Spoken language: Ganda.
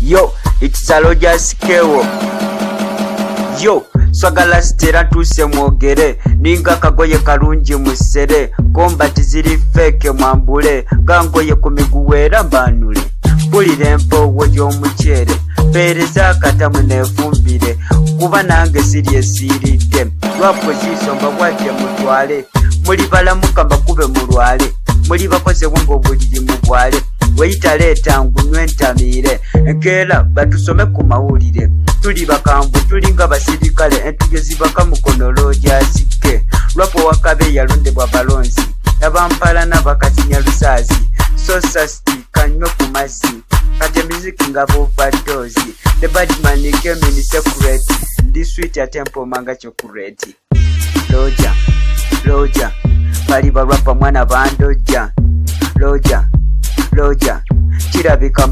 Yo, it's a Rogers Kewo. Yo, swagala stera tuse mwogere ninga kagoye kalungi musere kombati ziri feke mwambule gangoye kumiguwera mbanule bulire empowo y'omucere pereza katamu nefumbire kuba nange siryesiridde lwapoziso mbabwadde mutwale muli balamuka mbakube mulwale muli bakoze bwongo buliri mubwale weyitaleeta ngunywe entamire enkeera batusome ku mawulire tuli bakambu tulinga basirikale entugezi bakamukono Rogers-K lwapo wakabe yalondebwa balonzi nabampala nabakatinya lusaazi sosasti kanywe ku mazzi kati emiziki nga boverdose the badman came in secret ndi sweet ate mpomanga chokureti Roja bali balwapa mwana bandoja Roja kirabika